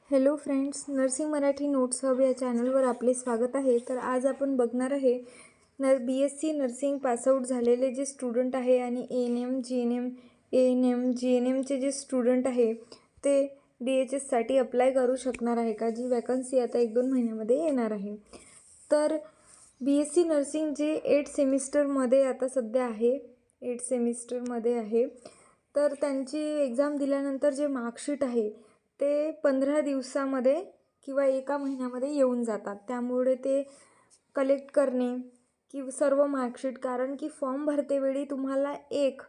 Hello friends, nursing Marathi notes hub या चॅनलवर आपले स्वागत आहे। तर आज आपण बघणार आहे BSc नर्सिंग पासआउट झालेले जे स्टुडंट आहे आणि ANM GNMचे जे स्टुडंट आहे ते DHS साठी अप्लाय करू शकणार आहे का, जी वॅकन्सी आता 1-2 महिन्यामध्ये येणार आहे। तर BSc नर्सिंग जे 8 सेमिस्टरमध्ये आता सध्या आहे, 8 सेमिस्टरमध्ये आहे, तर त्यांची एक्झाम दिल्यानंतर जे मार्कशीट आहे ते 15 दिवसामध्ये किंवा 1 महिन्यामध्ये येऊन जातात। त्यामुळे ते कलेक्ट करणे की सर्व मार्कशीट, कारण की फॉर्म भरतेवेळी तुम्हाला 1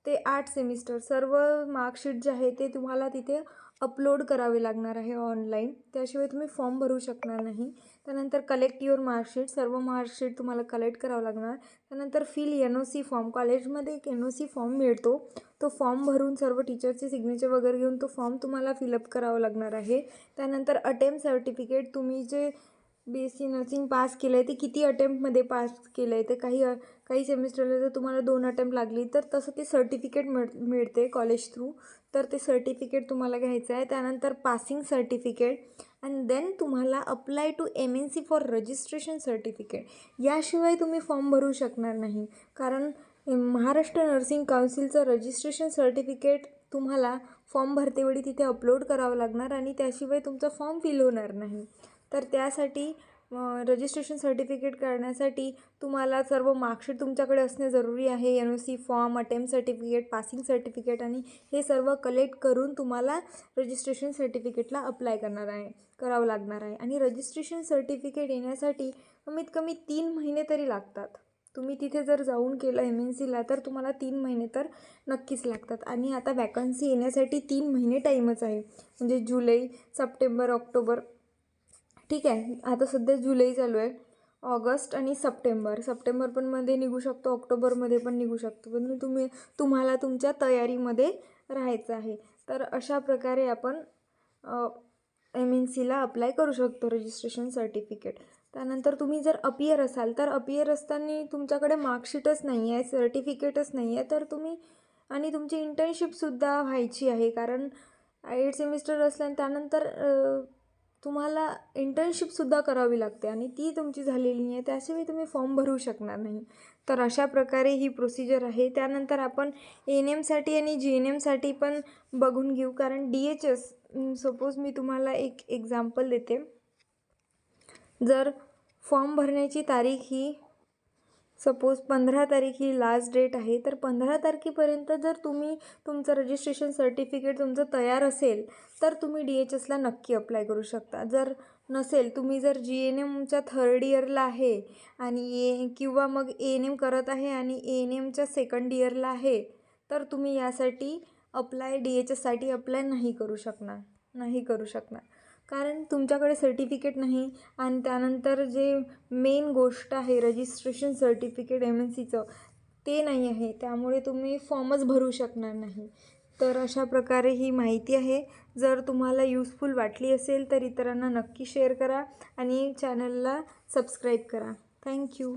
ते 8 सेमिस्टर सर्व मार्कशीट जे आहे ते तुम्हाला तिथे अपलोड करावे लागणार आहे ऑनलाईन, त्याशिवाय तुम्ही फॉर्म भरू शकणार नाही। त्यानंतर कलेक्ट युअर मार्कशीट, सर्व मार्कशीट तुम्हाला कलेक्ट करावं लागणार। त्यानंतर फिल NOC फॉर्म, कॉलेजमध्ये एक NOC फॉर्म मिळतो, तो फॉर्म भरून सर्व टीचरचे सिग्नेचर वगैरे घेऊन तो फॉर्म तुम्हाला फिलअप करावा लागणार आहे। त्यानंतर अटेम्प्ट सर्टिफिकेट, तुम्ही जे BSc नर्सिंग पास केलं आहे ते किती अटेम्प्टमध्ये पास केलं आहे, तर काही सेमिस्टरला जर तुम्हाला 2 अटेम्प्ट लागली तर तसं ते सर्टिफिकेट मिळते कॉलेज थ्रू, तर ते सर्टिफिकेट तुम्हाला घ्यायचं आहे। त्यानंतर पासिंग सर्टिफिकेट अँड देन तुम्हाला apply to MNC for registration certificate, याशिवाय तुम्ही फॉर्म भरू शकणार नाही। कारण महाराष्ट्र नर्सिंग काउन्सिलचं रजिस्ट्रेशन सर्टिफिकेट तुम्हाला फॉर्म भरतेवेळी तिथे अपलोड करावं लागणार आणि त्याशिवाय तुमचा फॉर्म फिल होणार नाही। तर त्यासाठी रजिस्ट्रेशन सर्टिफिकेट करण्यासाठी तुम्हाला सर्व मार्कशीट तुमच्याकडे असणे जरुरी आहे। NOC form, attempt certificate, passing certificate आणि हे सर्व कलेक्ट करून तुम्हाला रजिस्ट्रेशन सर्टिफिकेटला अप्लाय करावं लागणार आहे। आणि रजिस्ट्रेशन सर्टिफिकेट येण्यासाठी कमीत कमी 3 महिने तरी लागतात। तुम्ही तिथे जर जाऊन केलं MNCला तर तुम्हाला 3 महिने तर नक्कीच लागतात। आणि आता वॅकन्सी येण्यासाठी 3 महिने टाईमच आहे, म्हणजे जुलै, सप्टेंबर, ऑक्टोबर, ठीक आहे। आता सध्या जुलै चालू आहे, ऑगस्ट आणि सप्टेंबर पण मध्ये निघू शकतो, ऑक्टोबरमध्ये पण निघू शकतो, पण तुम्हाला तुमच्या तयारीमध्ये राहायचं आहे। तर अशा प्रकारे आपण MNCला अप्लाय करू शकतो रजिस्ट्रेशन सर्टिफिकेट। त्यानंतर तुम्ही जर अपियर असाल तर अपियर असताना तुमच्याकडे मार्कशीटच नाही आहे, सर्टिफिकेटच नाही आहे, तर तुम्ही आणि तुमची इंटर्नशिपसुद्धा व्हायची आहे, कारण 8 सेमिस्टर असल्याने त्यानंतर तुम्हाला इंटर्नशिपसुद्धा करावी लागते आणि ती तुमची झालेली नाही आहे, त्याशिवाय तुम्ही फॉर्म भरू शकणार नाही। तर अशा प्रकारे ही प्रोसिजर आहे। त्यानंतर आपण ANMसाठी आणि GNMसाठी पण बघून घेऊ, कारण DHS, सपोज मी तुम्हाला एक एक्झाम्पल देते, जर फॉर्म भरण्याची तारीख ही सपोज 15 तारीख ही लास्ट डेट आहे, तर 15 तारखेपर्यंत जर तुम्ही तुमचं रजिस्ट्रेशन सर्टिफिकेट तुमचं तयार असेल तर तुम्ही DHSला नक्की अप्लाय करू शकता। जर नसेल, तुम्ही जर GNMच्या 3rd इयरला आहे आणि किंवा मग ANM करत आहे आणि ANMच्या 2nd इयरला आहे, तर तुम्ही यासाठी DHSसाठी अप्लाय नाही करू शकणार, कारण तुमच्याकडे सर्टिफिकेट नाही। आणि त्यानंतर जे मेन गोष्ट आहे रजिस्ट्रेशन सर्टिफिकेट MNCचं, ते नाही आहे, त्यामुळे तुम्ही फॉर्मच भरू शकणार नाही। तर अशा प्रकारे ही माहिती आहे। जर तुम्हाला युजफुल वाटली असेल तर इतरांना नक्की शेअर करा आणि चॅनलला सबस्क्राईब करा। थँक्यू।